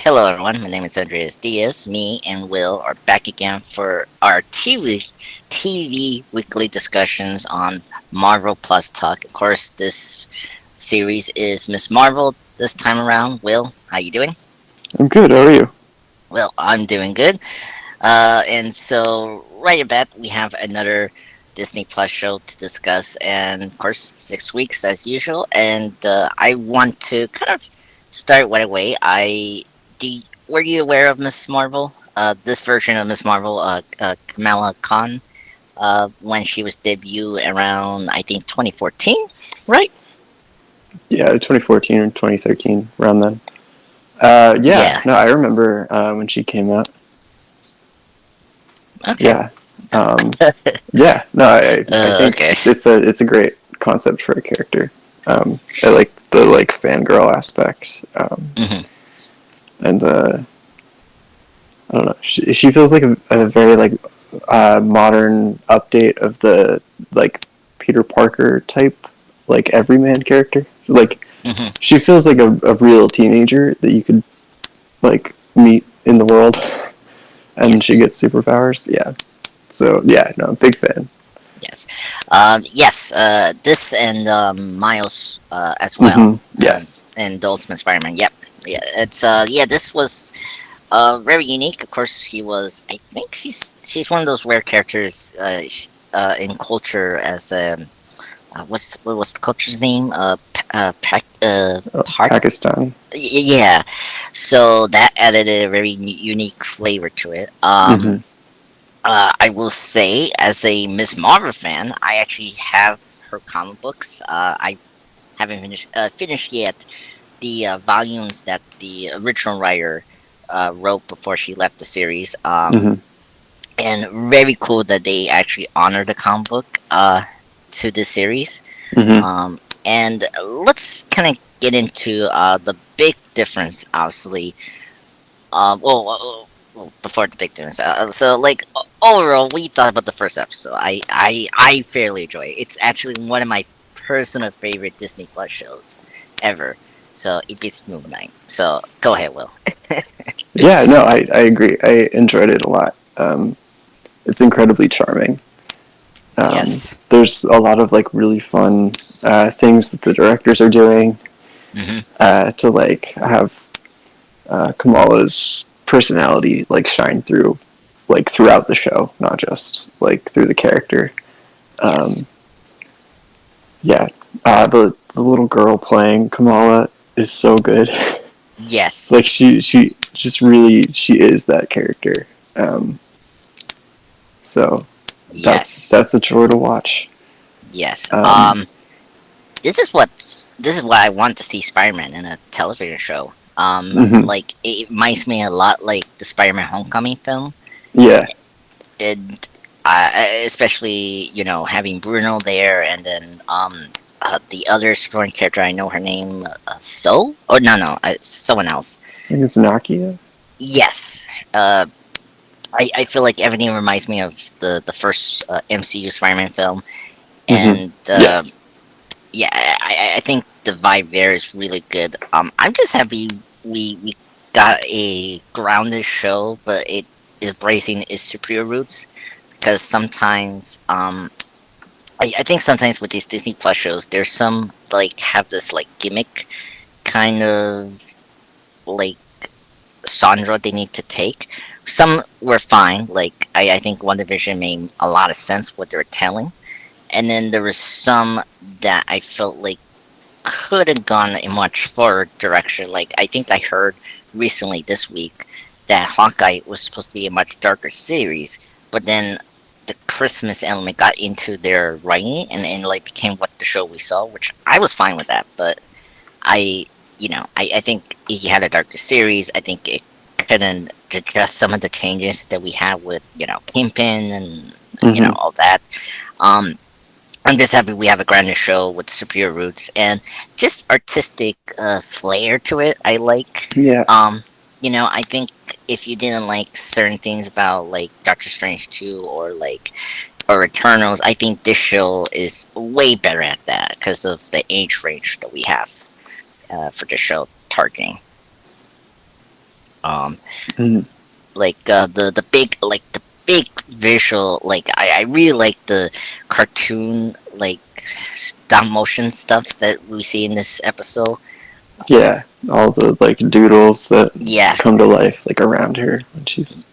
Hello everyone, my name is Andreas Diaz. Me and Will are back again for our TV weekly discussions on Marvel Plus Talk. Of course, this series is Miss Marvel this time around. Will, how you doing? I'm good. How are you? Well, I'm doing good. And so right about we have another Disney Plus show to discuss, and of course, 6 weeks as usual. And I want to kind of start right away. Were you aware of Miss Marvel? This version of Miss Marvel, Kamala Khan, when she was debuted around I think 2014, right? Yeah, 2014 or 2013, around then. Yeah, Yeah. no, I remember when she came out. Okay. Yeah, um, yeah, no, I think Okay. it's a great concept for a character. I like the fangirl aspect, Hmm. and I don't know. She feels like a very modern update of the Peter Parker type everyman character. Hmm. She feels like a real teenager that you could meet in the world, and she Yes. gets superpowers. Yeah. So yeah, no, big fan. Yes. Yes. This and Miles as well, Mm-hmm. Yes. and the Ultimate Spider-Man. Yep. Yeah. Yeah. This was very unique. Of course, she was. I think she's one of those rare characters in culture as what was the culture's name? Park. Pakistani. Yeah. So that added a very unique flavor to it. Mm-hmm. I will say, as a Miss Marvel fan, I actually have her comic books. I haven't finished yet the volumes that the original writer wrote before she left the series. Mm-hmm. And very cool that they actually honor the comic book to the series. Mm-hmm. And let's kind of get into the big difference, obviously. Before the big difference. So, overall, what you thought about the first episode? I fairly enjoy it. It's actually one of my personal favorite Disney Plus shows ever. So, it beats Moon Knight. So, go ahead, Will. Yeah, no, I agree. I enjoyed it a lot. It's incredibly charming. Yes. There's a lot of really fun things that the directors are doing Hmm. to have Kamala's personality shine through throughout the show, not just through the character. Yes. Um, yeah, the little girl playing Kamala is so good. Yes. She just really she is that character. So Yes. that's a joy to watch. Yes. Um, This is what I want to see Spider-Man in a television show. mhm. Like it reminds me a lot like the Spider-Man Homecoming film, Yeah. and especially having Bruno there, and then the other supporting character, I know her name, So, or no, it's someone else. I think it's Nakia. Yes. uh I feel like everything reminds me of the first MCU Spider-Man film, Hmm. and Yes. yeah, I think the vibe there is really good. I'm just happy we got a grounded show, but it is embracing its superior roots, because sometimes I think sometimes with these Disney Plus shows, there's some have this gimmick kind of like genre they need to take. Some were fine, I think WandaVision made a lot of sense what they were telling, and then there was some that I felt like could have gone a much further direction. Like I think I heard recently this week that Hawkeye was supposed to be a much darker series, but then the Christmas element got into their writing, and became what the show we saw, which I was fine with that. But I, I think if you had a darker series, I think it couldn't adjust some of the changes that we have with Kingpin and Hmm. all that. Um, I'm just happy we have a grander show with superior roots and just artistic flair to it. I like. Yeah. Um, I think if you didn't like certain things about Doctor Strange 2 or Eternals, I think this show is way better at that because of the age range that we have for the show targeting. Um, Mhm. like the big visual. Like I really like the cartoon like stop motion stuff that we see in this episode. Yeah, all the like doodles that Yeah, come to life like around her when she's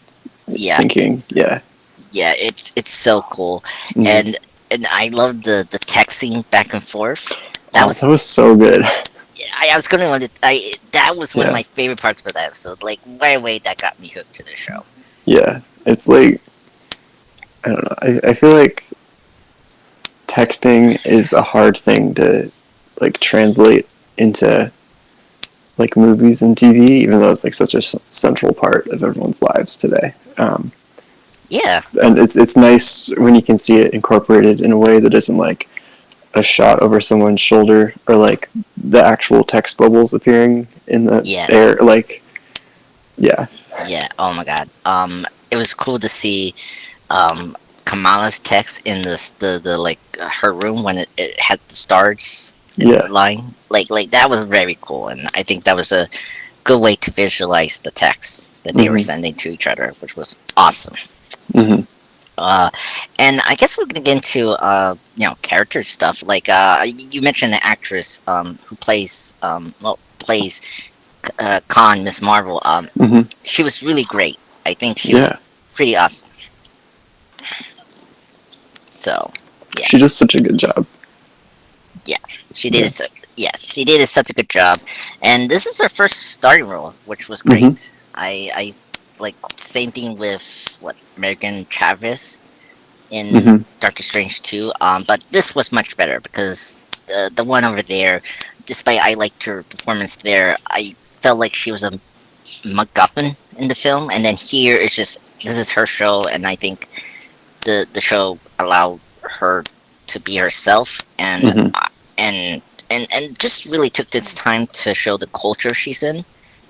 yeah, thinking. Yeah. yeah. It's so cool, Mhm. and I love the texting back and forth. That Oh, was that was so good. I was gonna want to. I That was one of Yeah. my favorite parts of the episode. Like right away, that got me hooked to the show. Yeah. It's like I don't know. I feel like texting is a hard thing to like translate into like movies and TV, even though it's like such a central part of everyone's lives today. Yeah, And it's nice when you can see it incorporated in a way that isn't like a shot over someone's shoulder or like the actual text bubbles appearing in the air. yes, Like, yeah, yeah. Oh my god. It was cool to see um Kamala's text in the like her room when it had the stars in the yeah, line. Like that was very cool, and I think that was a good way to visualize the text that they were hmm sending to each other, which was awesome. hmm Uh, and I guess we're gonna get into character stuff. Like you mentioned the actress who plays Khan, Miss Marvel. hmm She was really great. I think she was yeah. pretty awesome. So yeah, She does such a good job. yeah, she did Yeah. it. Yes, she did such a good job. And this is her first starting role, which was hmm great. I like same thing with what American Chavez in hmm Doctor Strange 2. But this was much better because the one over there, despite I liked her performance there, I felt like she was a MacGuffin in the film. And then here it's just this is her show, and I think the show allowed her to be herself hmm and and just really took its time to show the culture she's in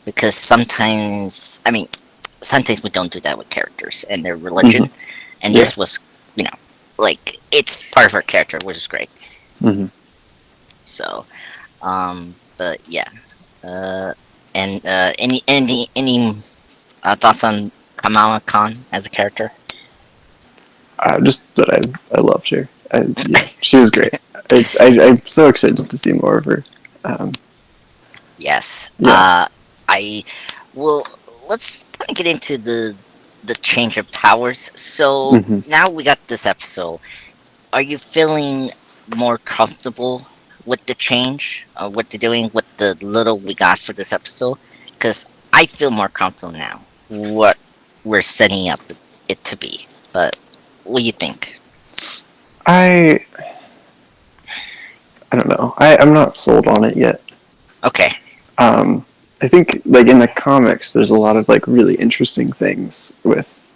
because sometimes we don't do that with characters and their hmm religion, and Yeah. this was, like it's part of her character, which is great. hmm So, but yeah, uh, and any thoughts on Kamala Khan as a character? Just that I loved her. Yeah, she was great. I'm so excited to see more of her. Um, Yes. yeah. I well, let's kind of get into the change of powers. So hmm now we got this episode. Are you feeling more comfortable with the change, what they're doing, with the little we got for this episode? Because I feel more comfortable now. What we're setting up it to be. But what do you think? I I don't know. I'm not sold on it yet. Okay. Um, I think like in the comics, there's a lot of like really interesting things with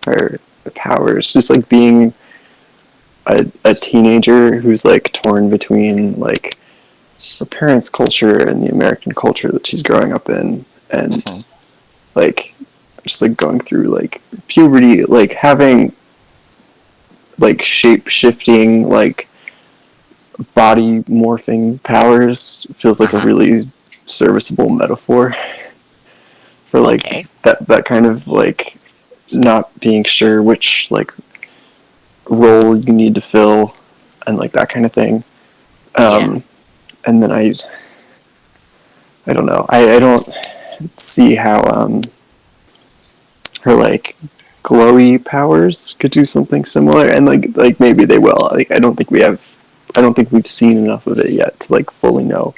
her powers. Just like being a teenager who's like torn between like her parents' culture and the American culture that she's growing up in, and Hmm. like just like going through like puberty, like having like shape shifting like body morphing powers feels Uh like a huh. really serviceable metaphor for like Okay. that kind of like not being sure which like role you need to fill and like that kind of thing. Yeah. Um, and then I don't know. I don't see how her like glowy powers could do something similar, and like maybe they will. Like I don't think we've seen enough of it yet to like fully know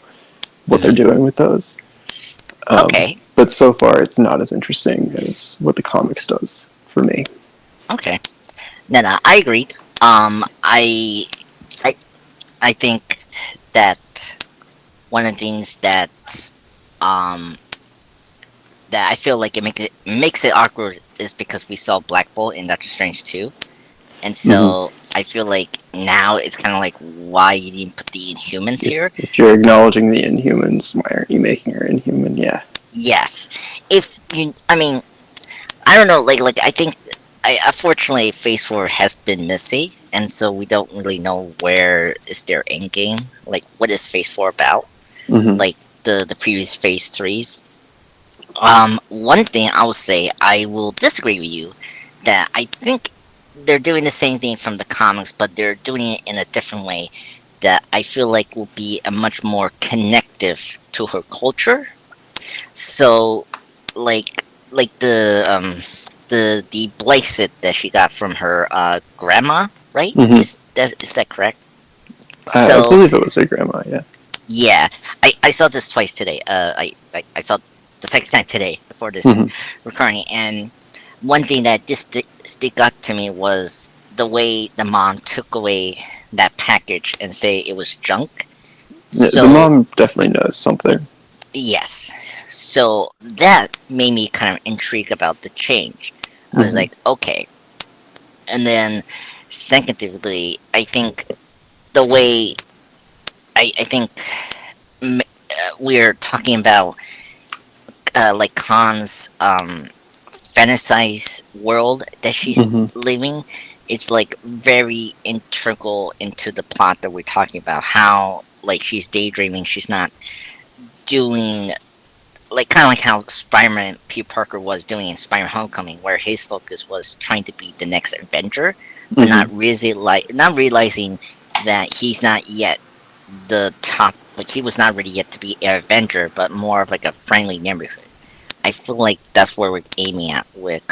what they're Hmm. doing with those. Okay. But so far, it's not as interesting as what the comics does for me. Okay. No, I agreed. I I think that one of the things um that I feel like it makes it awkward is because we saw Black Bolt in Doctor Strange 2, and Mm-hmm. so I feel like now it's kind of like why you didn't put the Inhumans here. If you're acknowledging the Inhumans, why aren't you making her Inhuman? Yeah. Yes, if you, I mean, I don't know, like I think, unfortunately Phase 4 has been messy, and so we don't really know where is their end game. Like, what is Phase 4 about? Mm-hmm. Like the previous Phase 3s. One thing I will say, I will disagree with you that I think they're doing the same thing from the comics, but they're doing it in a different way that I feel like will be a much more connective to her culture. So, like the bracelet that she got from her grandma, right? Hmm. Is that correct? I So believe it was her grandma. Yeah. yeah, I saw this twice today. I saw the second time today before this Hmm. recording, and one thing that just stick out to me was the way the mom took away that package and say it was junk. Yeah, the So mom definitely knows something. yes, so that made me kind of intrigued about the change. I was Hmm. like, okay, and then secondly, I think the way I think we're talking about like Khan's fantasized world that she's Hmm. living, it's like very integral into the plot that we're talking about. How like she's daydreaming, she's not doing like kind of like how Spider-Man Peter Parker was doing in Spider-Man Homecoming, where his focus was trying to be the next Avenger, but Hmm. not really like not realizing that he's not yet the top. Like he was not ready yet to be an Avenger, but more of like a friendly neighborhood. I feel like that's where we're aiming at with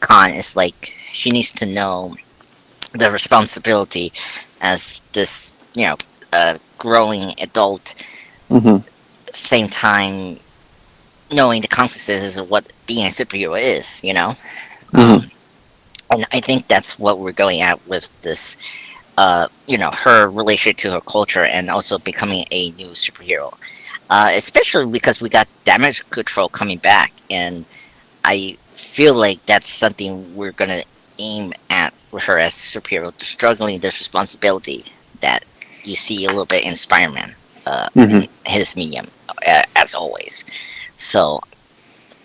Khan. Is like she needs to know the responsibility as this, growing adult. Hmm. Same time, knowing the consequences of what being a superhero is. Hmm. Um, and I think that's what we're going at with this. Her relationship to her culture and also becoming a new superhero. Especially because we got damage control coming back, and I feel like that's something we're gonna aim at with her as superhero, struggling this responsibility that you see a little bit in Spider-Man, Hmm. in his medium, as always. So,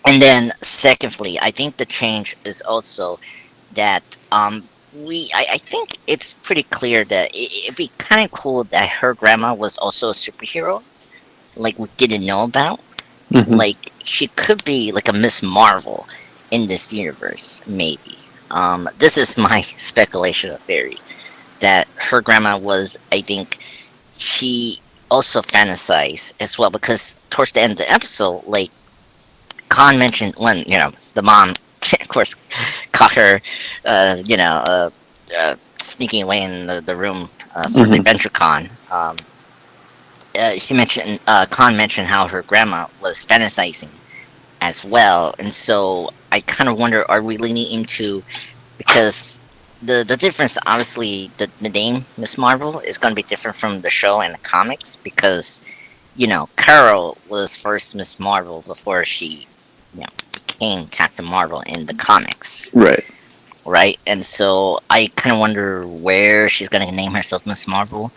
and then secondly, I think the change is also that I think it's pretty clear that it'd be kind of cool that her grandma was also a superhero, like we didn't know about. Hmm. Like she could be like a Miss Marvel in this universe, maybe. This is my speculation of theory that her grandma was. I think she also fantasized as well because towards the end of the episode, like Khan mentioned when the mom, of course, caught her, sneaking away in the room for the Hmm. AvengerCon. She mentioned Khan mentioned how her grandma was fantasizing as well. And so I kind of wonder, are we leaning into because the difference, obviously, the name Miss Marvel is going to be different from the show and the comics because Carol was first Miss Marvel before she became Captain Marvel in the comics, Right. right? And so I kind of wonder where she's going to name herself Miss Marvel.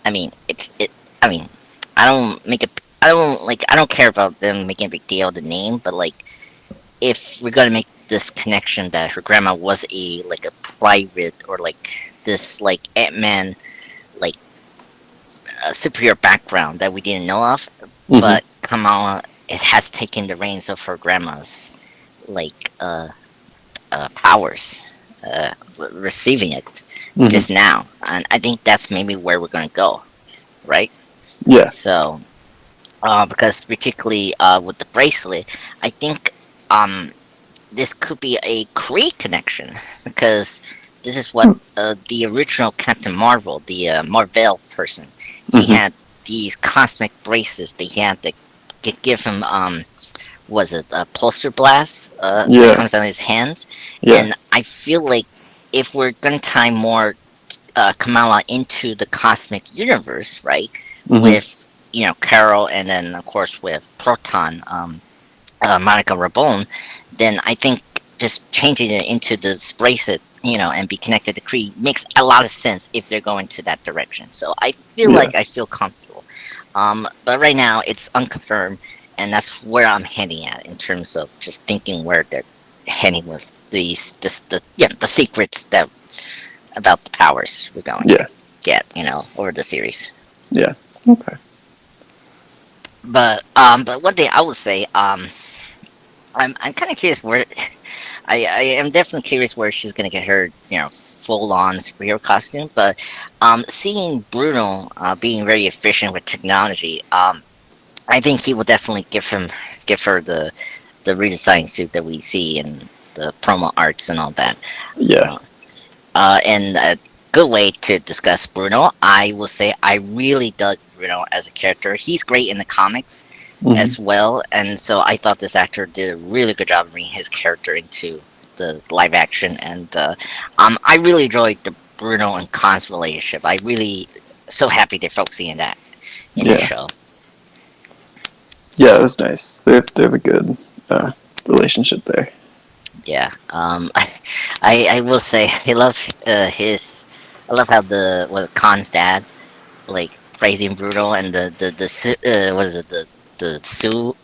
I mean, it's it. I mean, I don't make a. I don't like. I don't care about them making a big deal of the name, but like if we're gonna make this connection that her grandma was a private or like this like Ant-Man like superior background that we didn't know of, Hmm. but Kamala has taken the reins of her grandma's like powers, receiving it Hmm. just now, and I think that's maybe where we're gonna go, right? Yeah. So, because particularly with the bracelet, I think this could be a Kree connection because this is what the original Captain Marvel, the Marvel person, he Hmm. had these cosmic braces. They had to give him was it a pulsar blast that Yeah. comes out of his hands, Yeah. and I feel like if we're gonna tie more Kamala into the cosmic universe, right, Hmm. with Carol, and then of course with Proton, Monica Rambeau, then I think just changing it into the bracelet, and be connected to Creed makes a lot of sense if they're going to that direction. So I feel Yeah. like I feel comfortable. But right now it's unconfirmed, and that's where I'm heading at in terms of just thinking where they're heading with the secrets that about the powers we're going to Yeah. get, over the series. Yeah. Okay. But one thing I would say, I'm kind of curious where I am definitely curious where she's gonna get her full on superhero costume. But seeing Bruno being very efficient with technology, I think he will definitely give her the redesigned suit that we see in the promo arts and all that. Yeah. Uh, and a good way to discuss Bruno, I will say I really dug Bruno as a character. He's great in the comics Hmm. as well, and so I thought this actor did a really good job of bringing his character into the live action. And I really enjoyed the Bruno and Khan's relationship. I really so happy they're focusing in that in the Yeah. show. Yeah, it So was nice. They have a good uh, relationship there. yeah, I will say I love his. I love how the was Khan's dad like praising Bruno and what is it the Sue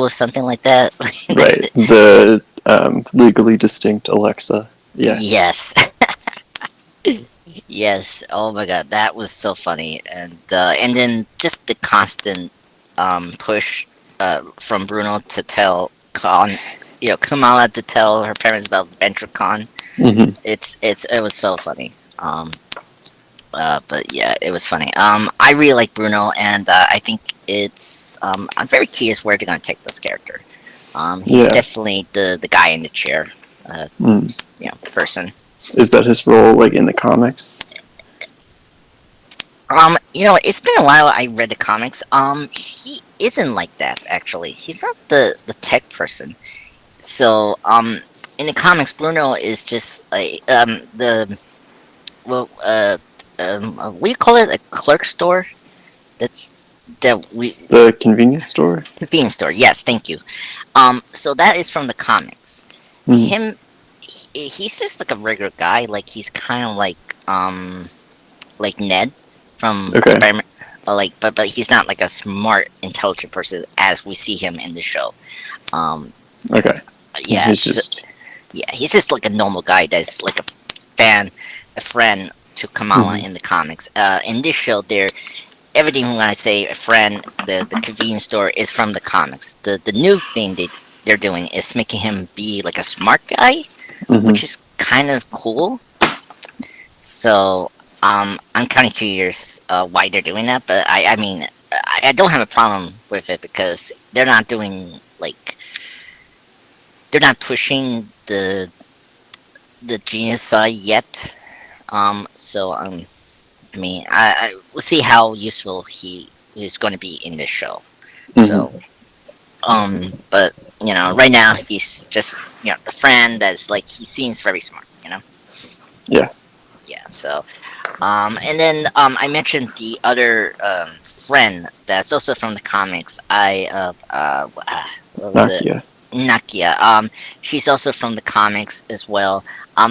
or something like that. Right. The legally distinct Alexa. Yeah. Yes, yes. Oh my god, that was so funny. And then just the constant push from Bruno to tell Khan, Kamala to tell her parents about AvengerCon. Hmm. It was so funny. But yeah, it was funny. I really like Bruno, and I think I'm very curious where they're gonna take this character. He's Yeah. definitely the guy in the chair, Mm. person. Is that his role, like in the comics? It's been a while I read the comics. He isn't like that actually. He's not the tech person. So, in the comics, Bruno is just like the well, we call it a clerk store. That's that we The convenience store. convenience store. Yes, thank you. So that is from the comics. Mm. Him, he's just like a regular guy. Like he's kind of like Ned from Okay. Spider-Man. But he's not like a smart, intelligent person as we see him in the show. Um, Okay. yeah, He's just. yeah, he's just like a normal guy that's like fan, a friend to Kamala Hmm. in the comics. In this show, everything when I say a friend, the convenience store is from the comics. The new thing they're doing is making him be like a smart guy, Hmm. which is kind of cool. So I'm kind of curious why they're doing that, but I mean I don't have a problem with it because they're not doing like they're not pushing the genius side yet. So I mean we'll see how useful he is going to be in this show. Hmm. So but right now he's just the friend that's like he seems very smart. Yeah. Yeah. So and then I mentioned the other friend that's also from the comics. What was it? Nakia. Nakia. She's also from the comics as well.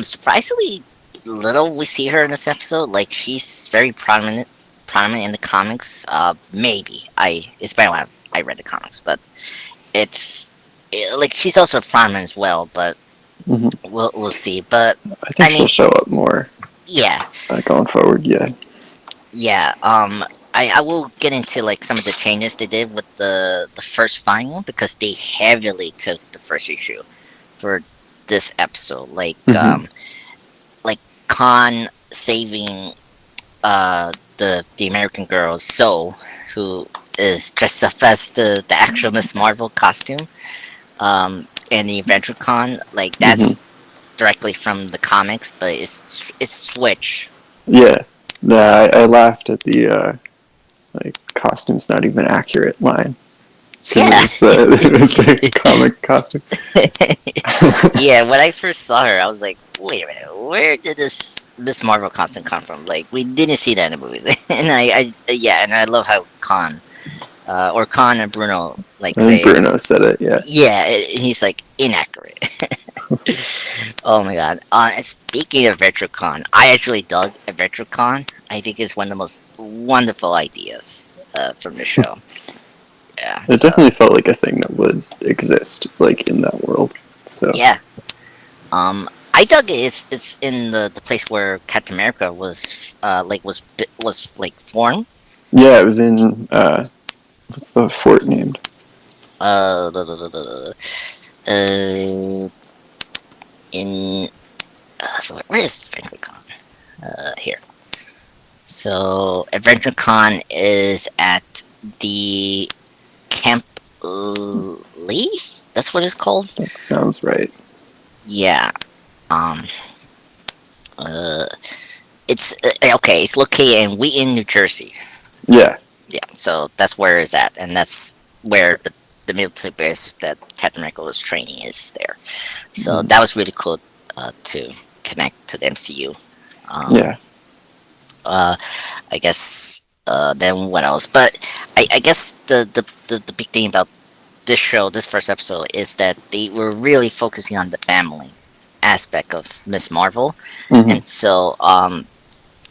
Surprisingly little we see her in this episode. Like she's very prominent in the comics. Maybe it's been a while I read the comics, but like she's also prominent as well. But Hmm. we'll see. But I think I she'll mean, show up more yeah, going forward. Yeah. yeah. I will get into like some of the changes they did with the first final because they heavily took the first issue for this episode. Hmm. Like Khan saving the American girl Zoe, who is dressed up as the actual Miss Marvel costume. And the AvengerCon, like Hmm. that's directly from the comics, but it's switch. Yeah. Nah, Uh, I laughed at the like costume's not even accurate line because yeah. it was the comic costume. Yeah, when I first saw her, I was like, wait a minute, where did this Miss Marvel costume come from? Like, we didn't see that in the movies. And yeah, and I love how or Khan and Bruno, like, I think say, Bruno said it. Yeah. yeah, he's like, inaccurate. Oh my god. And speaking of RetroCon, I actually dug RetroCon. I think it's one of the most wonderful ideas from the show. Yeah, It so, definitely felt like a thing that would exist, like in that world. So yeah. I dug it. It's in the place where Captain America was like formed. yeah, it was in what's the fort named? Uh, Uh, in where is AvengerCon? Here. So AvengerCon is at the Camp Lee. That's what it's called. That sounds right. Yeah. Um. Uh. It's okay. It's located in Wheaton, New Jersey. Yeah. Yeah. So that's where it's at, and that's where the military base that Captain America was training is there. So Mhm. that was really cool to connect to the MCU. Um, Yeah. uh, I guess. Then what else? But I guess the big thing about this show, this first episode, is that they were really focusing on the family aspect of Miss Marvel, Hmm. and so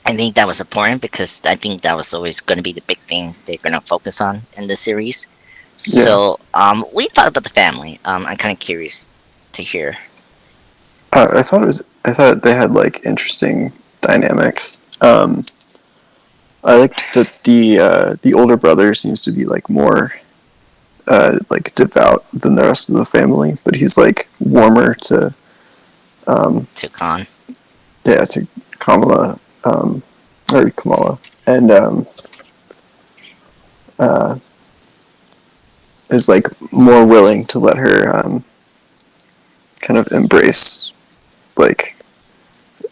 I think that was important because I think that was always going to be the big thing they're going to focus on in the series. Yeah. So we thought about the family. I'm kind of curious to hear. I thought they had like interesting dynamics. I liked that the older brother seems to be like more like devout than the rest of the family, but he's like warmer to To Khan. yeah, to Kamala, or Kamala, and uh, is like more willing to let her kind of embrace like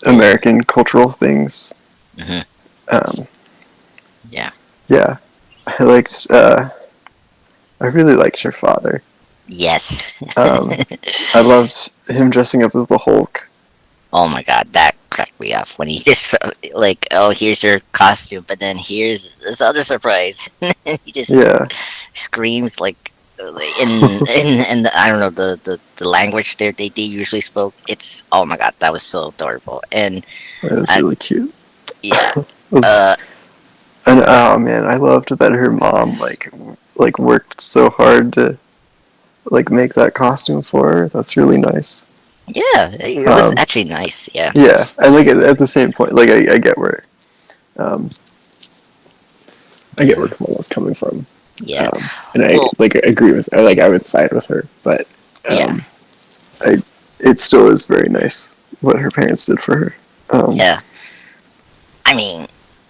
American cultural things. Hmm. Um, Yeah. yeah, I liked. I really liked her father. Yes. Um, I loved him dressing up as the Hulk. Oh my god, that cracked me up when he just like, oh, here's your costume, but then here's this other surprise. He just Yeah, screams like in the, I don't know the language they usually spoke. It's oh my god, that was so adorable. And it was I really cute. yeah, It was, uh and oh man, I loved that her mom like worked so hard to like make that costume for her. That's really nice. yeah, it was Um, actually nice. Yeah, yeah, and like at the same point, like I get where um, I get where Kamala's coming from, yeah. and I Well, like agree with like I would side with her, but yeah, um, I it still is very nice what her parents did for her. Um, yeah. I mean,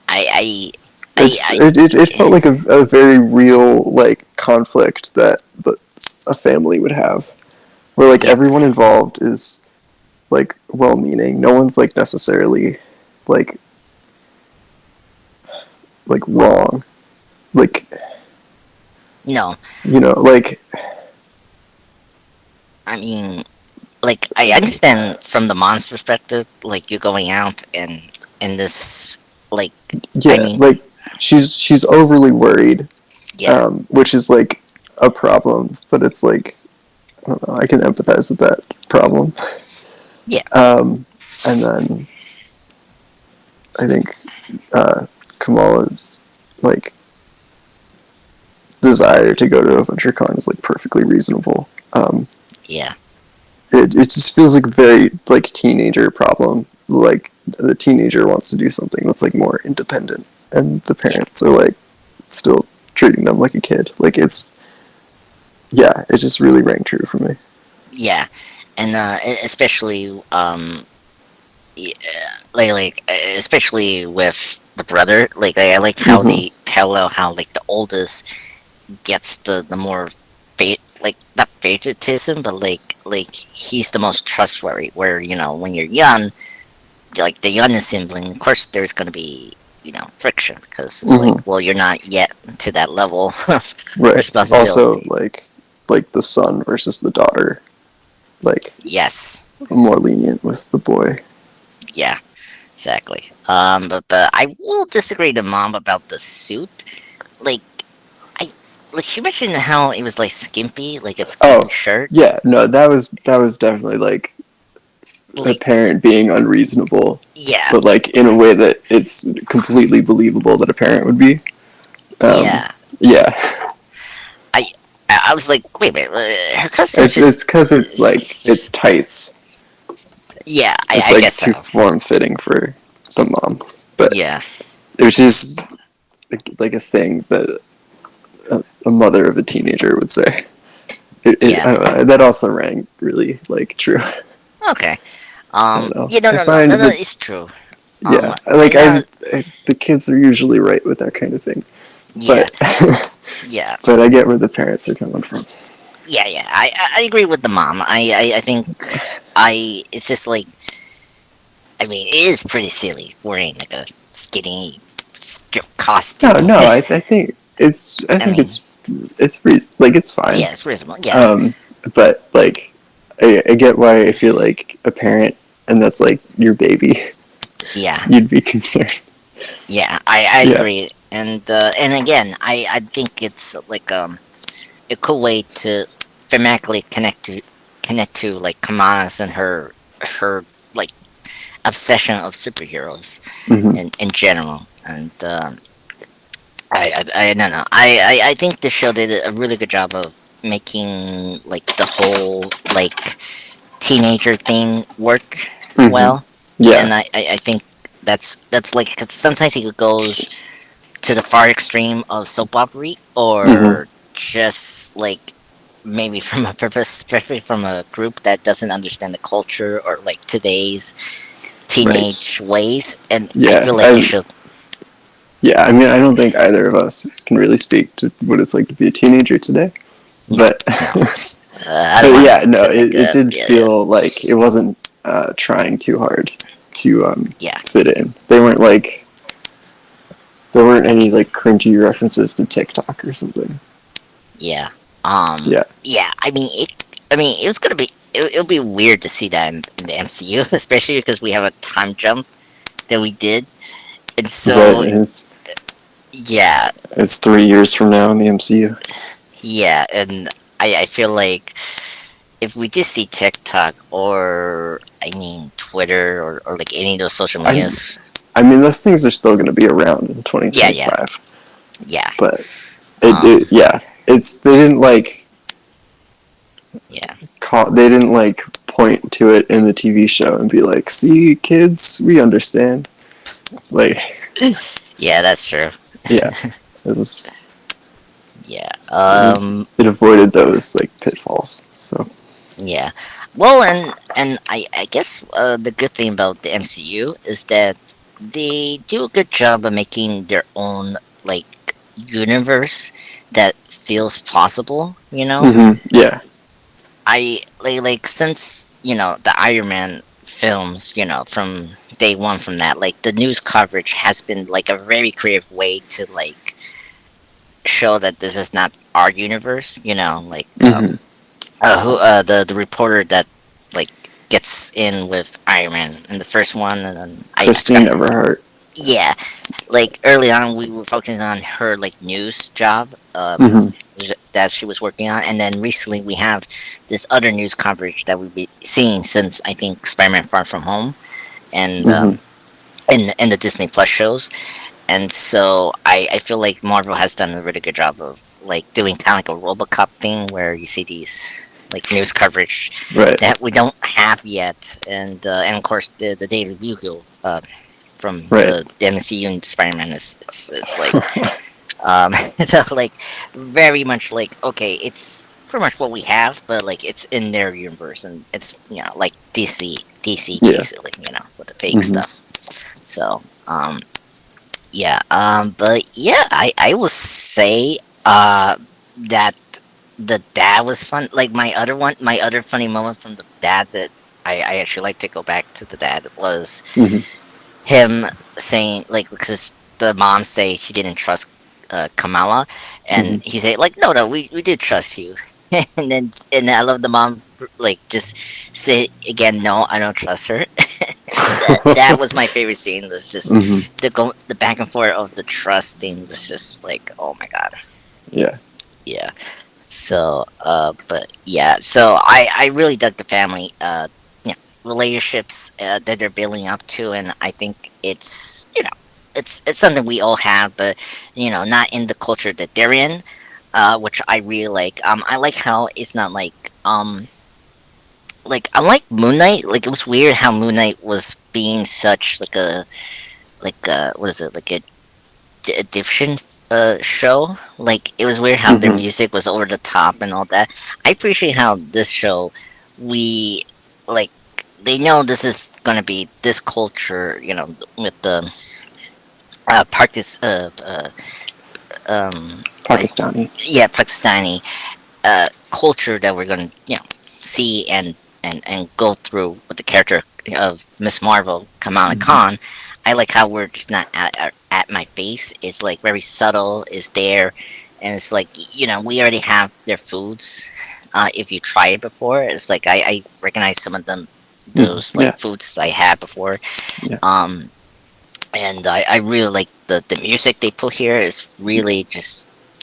I it's I it felt like a very real like conflict that a family would have, where like yeah, everyone involved is like well-meaning. No one's like necessarily like wrong. Like no. like I mean, like I understand from the mom's perspective, like you're going out and this like I yeah, mean, like she's overly worried, yeah, which is like a problem. But it's like I don't know. I can empathize with that problem. yeah, And then I think Kamala's like desire to go to AvengerCon is like perfectly reasonable. yeah, It just feels like a very like teenager problem. Like the teenager wants to do something that's like more independent, and the yeah, parents are like still treating them like a kid. Like it's yeah, it just really rang true for me. yeah, and especially especially with the brother, like I like how Hmm. they parallel how like the oldest gets the more like not favoritism, but like he's the most trustworthy. Where when you're young, like the youngest sibling, of course there's gonna be friction because it's like, Hmm. well, you're not yet to that level of Right. Also, responsibility. like the son versus the daughter, like Yes, more lenient with the boy. yeah, exactly. But I will disagree with the mom about the suit. Like I like she mentioned how it was like skimpy, like a skimpy Oh, shirt. yeah, no, that was definitely like a Like parent being unreasonable, yeah, but like in a way that it's completely believable that a parent would be. Um, yeah. yeah, I I was like, wait a minute, her costume's it's just because it's like it's tights. yeah. It's I like guess too so. form fitting for the mom, but Yeah, it was just like a thing that a mother of a teenager would say. Yeah. I don't know, that also rang really like true. Okay. I don't know. Yeah. No. I No. No. find No. No. that It's true. yeah, like And the kids are usually right with that kind of thing, yeah. but Yeah. but I get where the parents are coming from. Yeah. Yeah. I agree with the mom. I think it's just like, I mean, it is pretty silly wearing like a skinny strip No, costume. no, I think I I think mean, like it's fine. yeah, it's reasonable. Yeah. Um, but like I get why if you're like a parent and that's like your baby, Yeah. you'd be concerned. Yeah. I Yeah. agree. And again, I think it's like a cool way to thematically connect to like Kamala's and her like obsession of superheroes Hmm. in general. And I don't know. I think the show did a really good job of making like the whole like teenager thing work Hmm. well. Yeah. And I think that's like, 'cause sometimes it goes to the far extreme of soap opera, Hmm. or just like maybe from a purpose, especially from a group that doesn't understand the culture or like today's Right. teenage ways. And I Yeah. feel like it should. Yeah. I mean, I don't think either of us can really speak to what it's like to be a teenager today, No, but no. I don't but want yeah, to no, sound like it did yeah, yeah, feel like it wasn't trying too hard to yeah, fit in. They weren't like there weren't any like cringy references to TikTok or something. yeah. Yeah. Yeah. I mean, it was gonna be. It'll be weird to see that in the MCU, especially because we have a time jump that we did, and Right. so yeah, It's 3 years from now in the MCU. yeah, and I feel like if we just see TikTok, or I mean Twitter, or like any of those social I medias. I mean those things are still going to be around in Yeah, yeah, 2025, yeah, but um, yeah, it's they didn't like yeah, they didn't like point to it in the TV show and be like, "See, kids, we understand." Like, yeah. That's true. yeah, it was, Yeah. it avoided those like pitfalls. So, Yeah. Well, and I guess the good thing about the MCU is that they do a good job of making their own like universe that feels possible. You know, yeah, I like since the Iron Man films. From day one, from that, like the news coverage has been like a very creative way to like show that this is not our universe. Like hmm who the reporter that like gets in with Iron Man in the first one, and then I Christine forgot. Everhart. Yeah, like early on we were focusing on her like news job Hmm. that she was working on, and then recently we have this other news coverage that we've been seeing since I think Spider-Man Far From Home, and Hmm. in the Disney Plus shows. And so I feel like Marvel has done a really good job of like doing kind of like a RoboCop thing where you see these like news coverage Right, that we don't have yet, and of course the Daily Bugle from right. the MCU and Spider-Man is it's like so like very much like, okay, it's pretty much what we have, but like it's in their universe, and it's like DC Yeah. basically, with the fake Hmm. stuff. So yeah, but yeah, I will say that the dad was fun. Like my other funny moment from the dad that I actually like to go back to the dad was Hmm. him saying, like, because the mom say she didn't trust Kamala, Hmm. and he say like, no, we did trust you. And I love the mom like just say again, no, I don't trust her. That was my favorite scene. Was just Hmm. the back and forth of the trust thing was just like, oh my god. Yeah. Yeah. So but yeah, so I really dug the family relationships that they're building up to, and I think it's something we all have, but not in the culture that they're in, which I really like. I like how it's not like unlike Moon Knight. Like it was weird how Moon Knight was being such like a what is it, like a Egyptian show. Like it was weird how their Mm-hmm. music was over the top and all that. I appreciate how this show we like they know this is gonna be this culture, with the like Pakistani. yeah, Pakistani culture that we're gonna see and go through with the character of Miss Marvel, Kamala Mm-hmm. Khan. I like how we're just not at my face. It's like very subtle. Is there, and it's like we already have their foods. If you try it before, it's like I recognize some of them, those Mm-hmm. like Yeah. foods I had before. Yeah. Um, and I really like the music they put here is really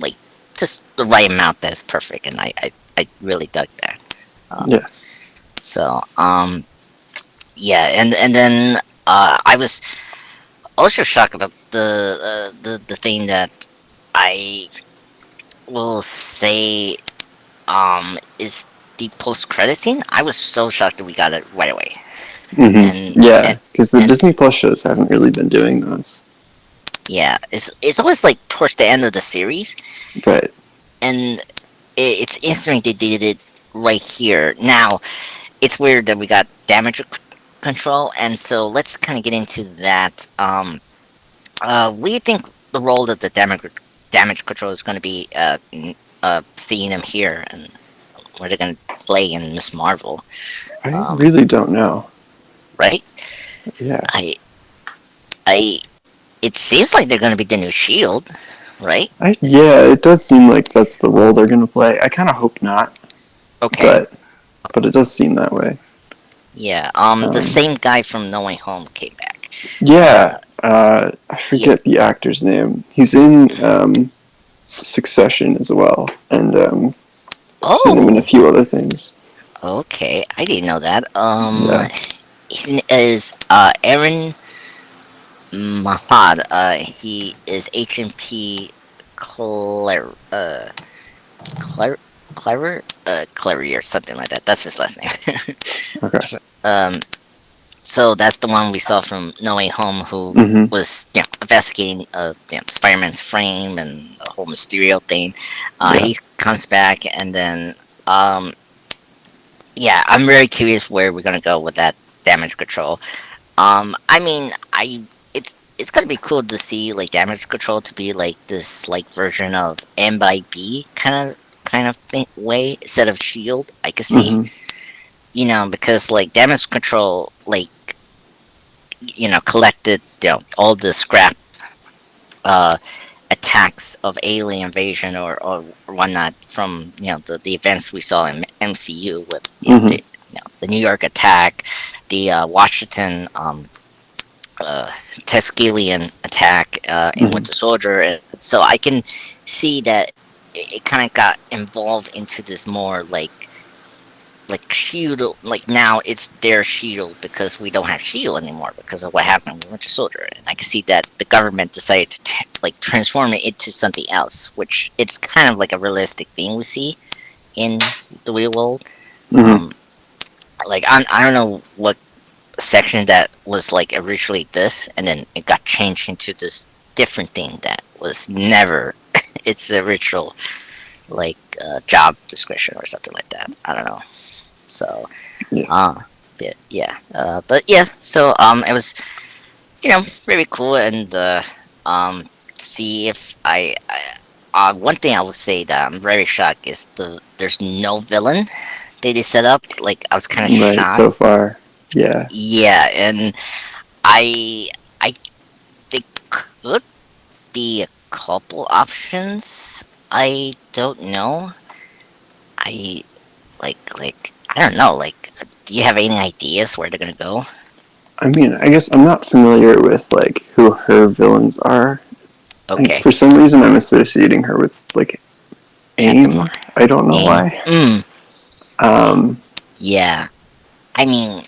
like just the right amount that's perfect, and I really dug that. Um, Yeah. so yeah, and then I was also shocked about the thing that I will say is the post credit scene. I was so shocked that we got it right away, and Mm-hmm. and Yeah, because the and Disney Plus shows haven't really been doing those. yeah, it's always like towards the end of the series, Right. and it's interesting they did it right here. Now it's weird that we got control, and so let's kind of get into that. What do you think the role that the damage control is going to be? Seeing them here, and what they're going to play in Miss Marvel, I um, really don't know. right? Yeah. I I it seems like they're going to be the new Shield, right? Yeah, it does seem like that's the role they're gonna play. I kind of hope not, Okay. but it does seem that way. Yeah. The Um, same guy from No Way Home came back. yeah, Uh, I yeah. forget the actor's name. He's in Succession as well, and I've seen him in a Oh. few other things. Okay. I didn't know that. Yeah. His name is Aaron Mahad. He is HMP Claire. Claire. Clary or something like that. That's his last name. Okay. um, so that's the one we saw from No Way Home, who Mm-hmm. was investigating Spider-Man's frame and the whole Mysterio thing. Yeah. He comes back, and then yeah, I'm very curious where we're gonna go with that damage control. I mean, it's gonna be cool to see like damage control to be like this like version of M by B kind of way instead of Shield. I could see, Mm-hmm. because like damage control like collected all the scrap uh attacks of alien invasion or whatnot from the events we saw in MCU with Mm-hmm. the New York attack, the Washington Tuskegee attack in Mm-hmm. Winter Soldier. And so I can see that it kind of got involved into this more like shield, like now it's their shield because we don't have shield anymore because of what happened with Winter Soldier, and I can see that the government decided to like transform it into something else, which it's kind of like a realistic thing we see in the real world. Mm-hmm. um like I don't know what section that was like originally this, and then it got changed into this different thing that was never its original like job description or something like that. I don't know. So Yeah. but yeah. So it was very cool, and see if one thing I would say that I'm very shocked is there's no villain they set up. Like I was kind of Right. shocked. So far. Yeah. Yeah, and I think could be a couple options. I don't know. I I don't know. Like, do you have any ideas where they're gonna go? I mean, I guess I'm not familiar with like who her villains are. Okay, For some reason, I'm associating her with like Captain AIM. I don't know Aim. why. Um, Yeah. I mean,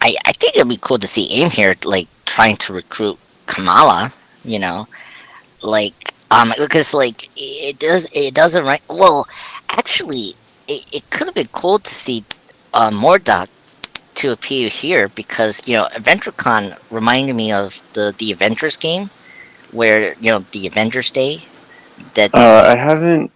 I think it'd be cool to see Aim here, like trying to recruit Kamala. You know, like because like it doesn't right. Well, actually, it could have been cool to see Mordok to appear here because AvengerCon reminded me of the Avengers game where the Avengers Day. That I haven't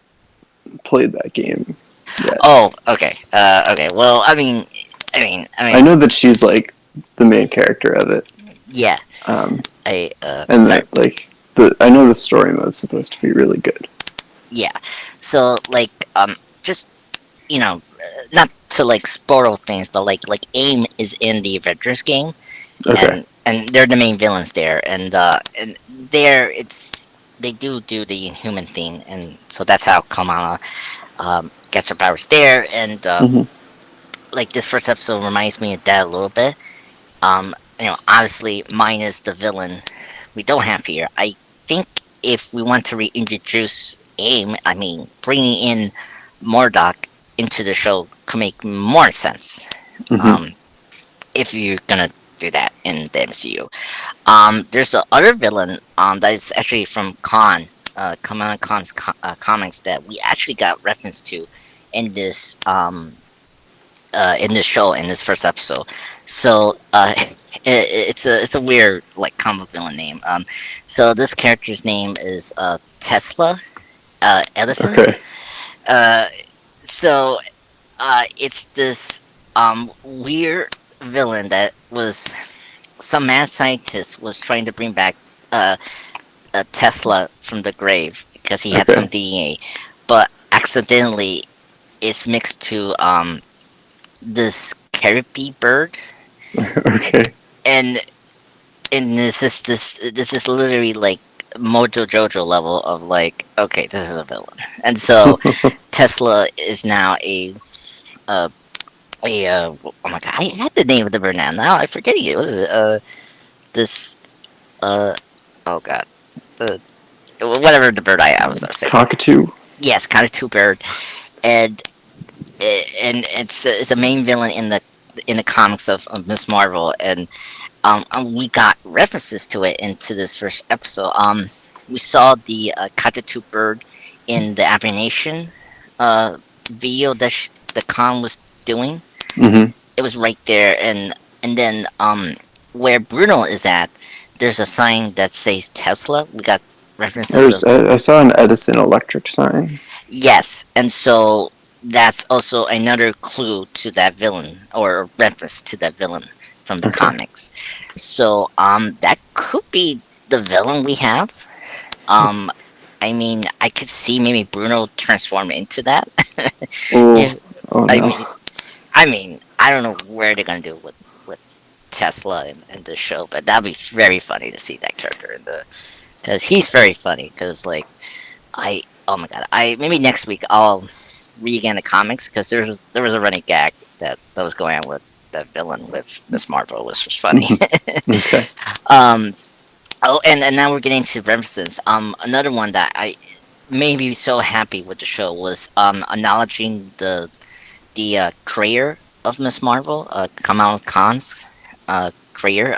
played that game yet. Oh, okay. Okay. Well, I know that she's like the main character of it, yeah. um, I and sorry. that like the I know the story mode's supposed to be really good. Yeah. So like just not to like spoil things, but like AIM is in the Avengers game, Okay. and they're the main villains there, and there they do the inhuman thing, and so that's how Kamala gets her powers there, and Hmm. like this first episode reminds me of that a little bit. Obviously minus the villain we don't have here. I think if we want to reintroduce AIM, I mean, bringing in Murdoch into the show could make more sense. Hmm. Um, if you're gonna do that in the MCU. There's the other villain that is actually from Kamala Khan's comics that we actually got reference to in this show in this first episode. So it's a weird like comic villain name. So this character's name is Tesla Edison. Okay. Uh, so it's this weird villain that was some mad scientist was trying to bring back uh, a Tesla from the grave because he had some Okay. DNA, but accidentally it's mixed to this caribou bird, Okay. and this is literally like Mojo Jojo level of like, okay, this is a villain, and so Tesla is now uh, oh my god, I had the name of the bird now I forget it. What is it? This uh oh god, the whatever the bird I was saying. Cockatoo. Yes, kind of two bird, and it's a main villain in the comics of Miss Marvel, and we got references to it into this first episode. We saw the cockatoo bird in the Abomination video the Khan was doing. Hmm. It was right there, and then where Bruno is at, there's a sign that says Tesla. We got references of I saw an Edison electric sign. yes, and so that's also another clue to that villain or reference to that villain from the Okay. comics. So that could be the villain we have. Um I mean, I could see maybe Bruno transform into that. Oh. if Oh I no. mean I mean, I don't know where they're gonna do with Tesla in the show, but that'd be very funny to see that character in the because he's very funny. Because like oh my god, I maybe next week I'll read again the comics because there was a running gag that was going on with the villain with Miss Marvel, which was funny. Hmm. Okay. um, oh, and now we're getting to references. Another one that I made me so happy with the show was acknowledging the creator of Miss Marvel, Kamala Khan's creator.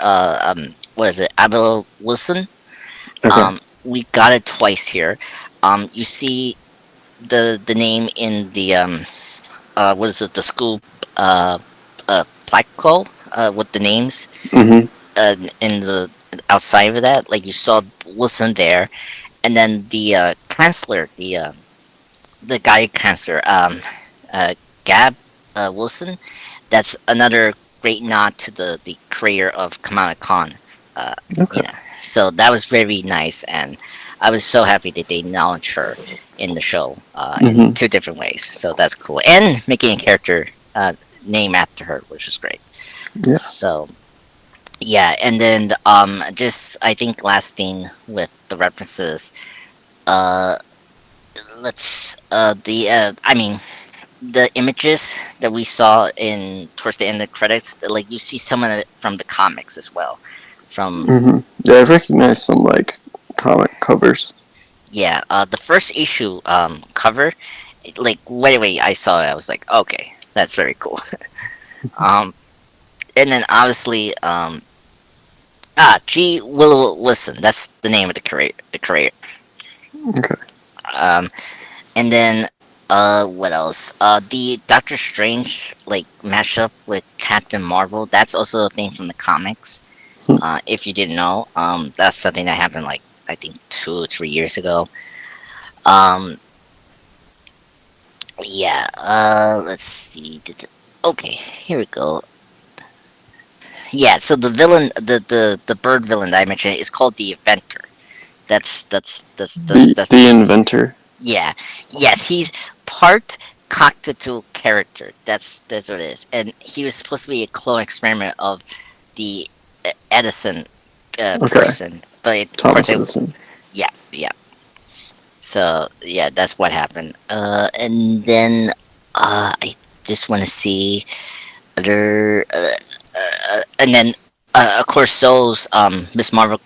What is it? Adil Wilson. Okay. We got it twice here. You see the name in the what is it? The school plaque with the names Hmm. in the outside of that. Like you saw Wilson there, and then the chancellor, the guy chancellor, uh, Gab Wilson. That's another great nod to the creator of Kamala Khan. Uh, you Okay. know, so that was very nice, and I was so happy that they acknowledged her in the show in Hmm. two different ways. So that's cool, and making a character name after her, which is great. Yeah. So yeah, and then just I think last thing with the references, uh, let's the I mean the images that we saw in towards the end of the credits, like you see some of it from the comics as well. From Hmm. Yeah, I recognize some like comic covers. yeah, the first issue cover, like right away I saw it, I was like, okay, that's very cool. um, and then obviously G. Will Listen, that's the name of the creator. The creator. Okay. Um, and then what else? The Doctor Strange like mashup with Captain Marvel. That's also a thing from the comics. Hmm. If you didn't know, that's something that happened like I think 2 or 3 years ago. Um, yeah. Let's see. Okay, here we go. Yeah. So the villain, the bird villain that I mentioned is called the Inventor. That's The inventor. yeah. Yes, he's part cockatoo character. That's what it is. And he was supposed to be a clone experiment of the Edison Okay, person, but of course Thomas it. Edison. Yeah, yeah. So yeah, that's what happened. And then I just want to see other, and then of course Soul's Miss Marvel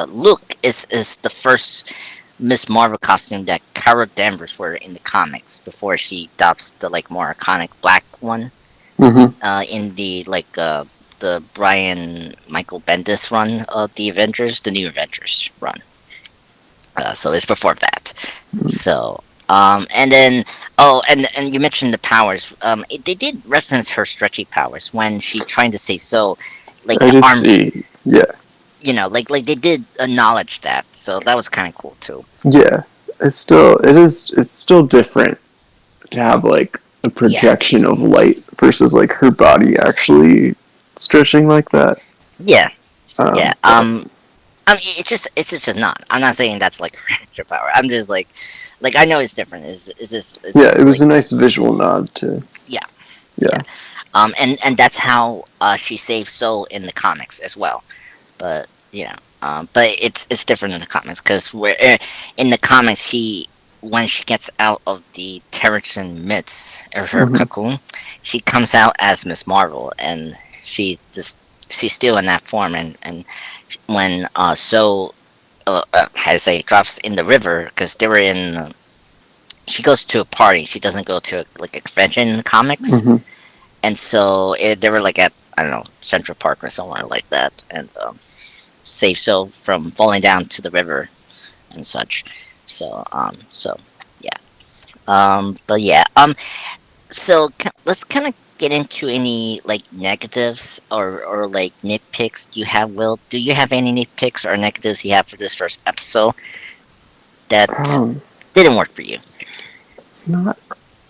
look is the first Miss Marvel costume that Carol Danvers wore in the comics before she adopts the like more iconic black one Mm-hmm. in the Brian Michael Bendis run of the Avengers, the New Avengers run. So it's before that. So and then and you mentioned the powers. They did reference her stretchy powers when she trying to say so, like I the did arm. see. Yeah, Like they did acknowledge that. So that was kind of cool too. yeah. It's still different to have like a Yeah, projection of light versus like her body actually stretching like that. yeah, yeah. But I mean, it's just not. I'm not saying that's like her extra power. I'm just like I know it's different. It's yeah, it just was like a nice visual nod to yeah, yeah. yeah. And that's how she saves Soul in the comics as well. But but it's different in the comics because where in the comics she when she gets out of the Terrigen myths or her Mm-hmm. cocoon, she comes out as Miss Marvel and she's still in that form and when so as I drops in the river because they were in she goes to a party she doesn't go to like a convention in the comics Mm-hmm. and so they were like at I don't know Central Park or somewhere like that and save So from falling down to the river and such. So yeah. But yeah. So let's kind of get into any like negatives or like nitpicks do you have. Will do you have any nitpicks or negatives you have for this first episode that Um, didn't work for you? Not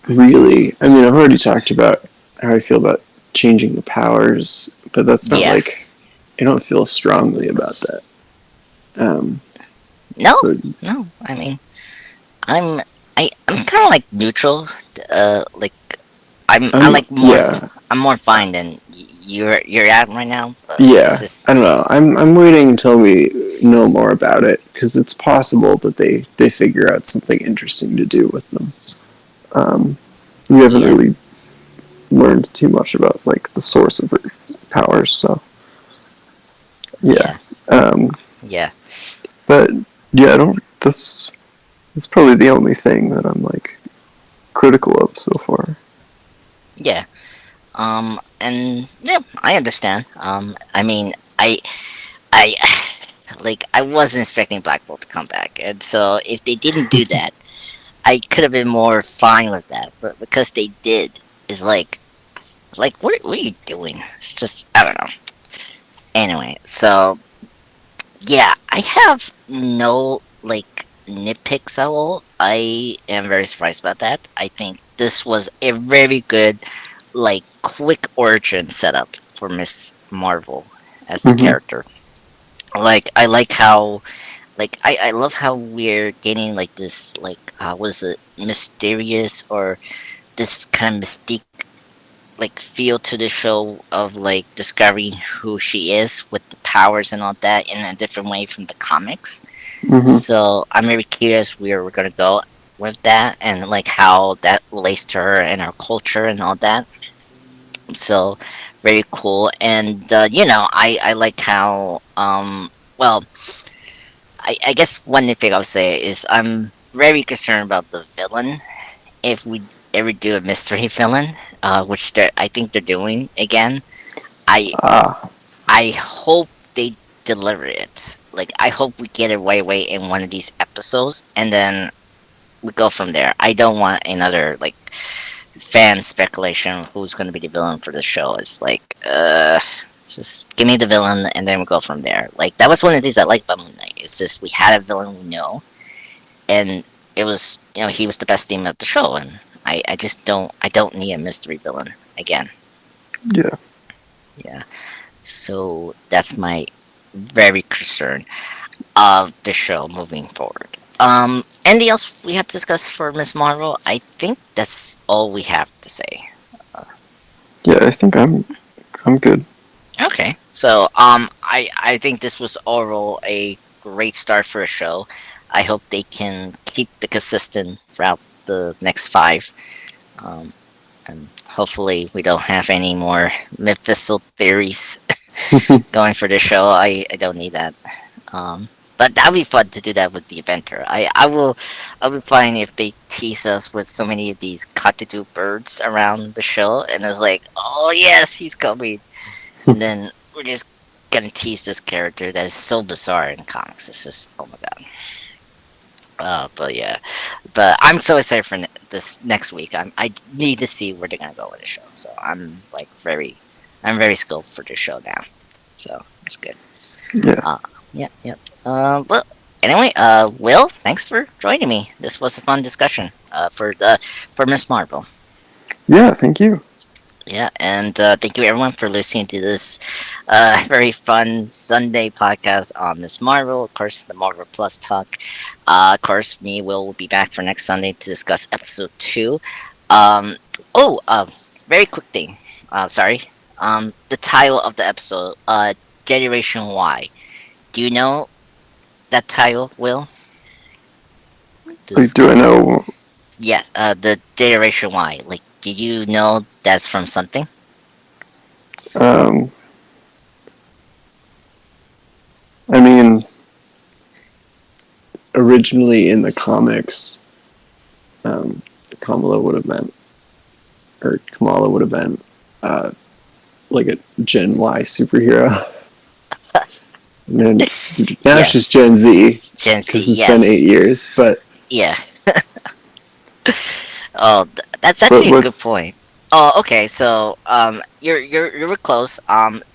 really. I mean, I've already talked about how I feel about changing the powers, but that's not Yeah. like I don't feel strongly about that. Um, No. so No. I mean, I'm I'm kind of like neutral. Like I'm like more yeah, I'm more fine than you're at right now. But it's yeah. just I don't know. I'm waiting until we know more about it because it's possible that they figure out something interesting to do with them. Um, we haven't yeah, really learned too much about like the source of her powers, so yeah. yeah, Um, yeah, but yeah, I don't. That's probably the only thing that I'm like critical of so far. yeah. And yeah, I understand. I mean, I like I wasn't expecting Black Bolt to come back, and so if they didn't do that, I could have been more fine with that. But because they did, is like what are you doing? It's just I don't know. Anyway, so yeah, I have no like nitpicks at all. I am very surprised about that. I think this was a very good, like, quick origin setup for Miss Marvel as the Mm-hmm. character. Like, I like how, like, I love how we're getting like this, like, what is it, mysterious or this kind of mystique like feel to the show of like discovering who she is with the powers and all that in a different way from the comics. Mm-hmm. So I'm very curious where we're gonna go with that and like how that relates to her and our culture and all that. So very cool. And I like how well I guess one thing I would say is I'm very concerned about the villain if we ever do a mystery villain, which I think they're doing again. I Ah, I hope they deliver it. Like I hope we get it right away in one of these episodes, and then we go from there. I don't want another like fan speculation of who's going to be the villain for the show. It's like, just give me the villain, and then we go from there. Like that was one of the things I like about Moon Knight. Is just we had a villain we know, and it was, he was the best theme of the show, and I just don't need a mystery villain again. Yeah. Yeah. So that's my very concern of the show moving forward. Anything else we have to discuss for Miss Marvel? I think that's all we have to say. Yeah, I think I'm good. Okay, so I think this was overall a great start for a show. I hope they can keep the consistent throughout the next five, um, and hopefully we don't have any more Mephisto theories going for the show. I don't need that. Um, but that'd be fun to do that with the Inventor. I'll be fine if they tease us with so many of these cockatoo birds around the show, and it's like, oh yes, he's coming, and then we're just gonna tease this character that is so bizarre in comics. It's just, oh my god. But yeah, but I'm so excited for this next week. I need to see where they're gonna go with the show. So I'm very skilled for this show now. So it's good. Yeah. Uh, yeah, yeah. Well, anyway, Will, thanks for joining me. This was a fun discussion. For Miss Marvel. Yeah, thank you. Yeah, and thank you everyone for listening to this very fun Sunday podcast on Miss Marvel. Of course, the Marvel Plus talk. Of course, me will be back for next Sunday to discuss episode 2. Um, oh, very quick thing. Sorry. The title of the episode, Generation Y. Do you know that title, Will? Like, This, do I know? yeah, the Generation Y. Like, did you know that's from something? Um, I mean, originally in the comics, um, Kamala would have meant, or Kamala would have been, like a Gen Y superhero. And then now it's just Yes. Gen Z Gen Z, because it's been yes. 8 years. But Yeah. Oh, that's but actually a good what's point. Oh, okay. So, you were close.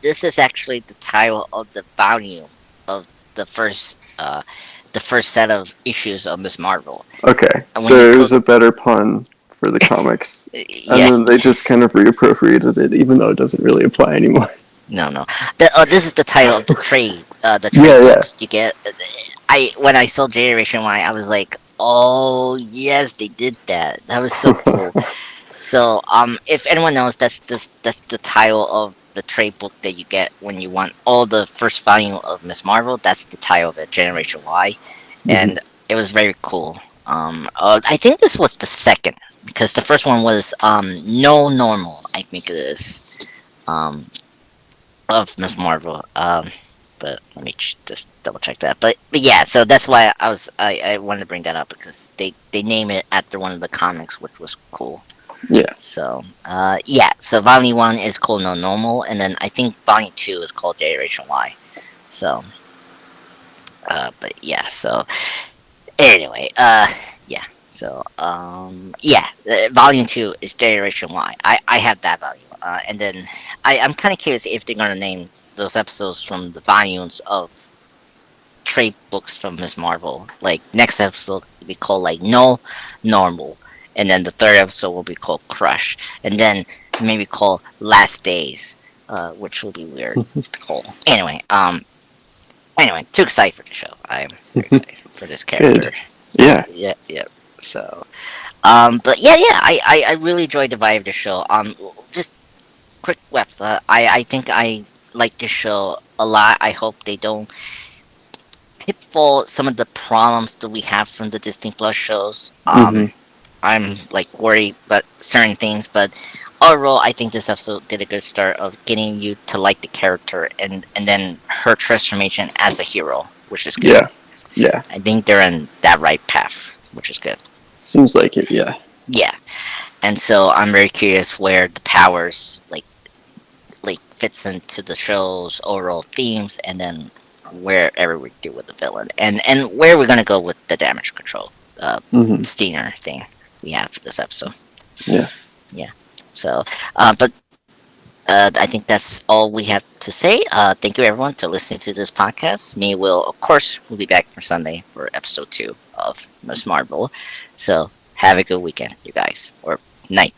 This is actually the title of the volume of the first, the first set of issues of Miss Marvel. okay? And when you So it click, was a better pun for the comics, and yeah, then they just kind of reappropriated it, even though it doesn't really apply anymore. no. This is the title of the trade Yeah, yeah. books you get. I when I saw Generation Y, I was like, oh yes, they did that. That was so cool. So, if anyone knows, that's the title of the trade book that you get when you want all the first volume of Miss Marvel. That's the title of it, Generation Y, Mhm. and it was very cool. I think this was the second because the first one was No Normal. I think it is um of Miss Marvel. But let me just double check that. But yeah, so that's why I wanted to bring that up because they name it after one of the comics, which was cool. Yeah. So, yeah. So Volume 1 is called No Normal, and then I think Volume 2 is called Generation Y. So, but yeah. So anyway, yeah. So, yeah. Volume 2 is Generation Y. I have that volume, and then I'm kind of curious if they're gonna name those episodes from the volumes of trade books from Miss Marvel. Like next episode will be called like No Normal, and then the third episode will be called Crush, and then maybe called Last Days, which will be weird to call. Anyway, too excited for the show. I'm very excited for this character. Good. Yeah. Yeah, yeah. So, but yeah. I really enjoyed the vibe of the show. Just quick web. I think I like this show a lot. I hope they don't pitfall some of the problems that we have from the Disney Plus shows. Hmm. I'm like worried about certain things, but overall, I think this episode did a good start of getting you to like the character and then her transformation as a hero, which is good. Yeah. Yeah. I think they're in that right path, which is good. Seems like it. Yeah. Yeah, and so I'm very curious where the powers like fits into the show's overall themes, and then wherever we do with the villain, and where we're gonna go with the damage control, Hmm. Steiner thing we have for this episode. Yeah. Yeah. So, but I think that's all we have to say. Thank you, everyone, to listening to this podcast. Me will, of course, we'll be back for Sunday for episode 2 of Miss Marvel. So have a good weekend, you guys, or night.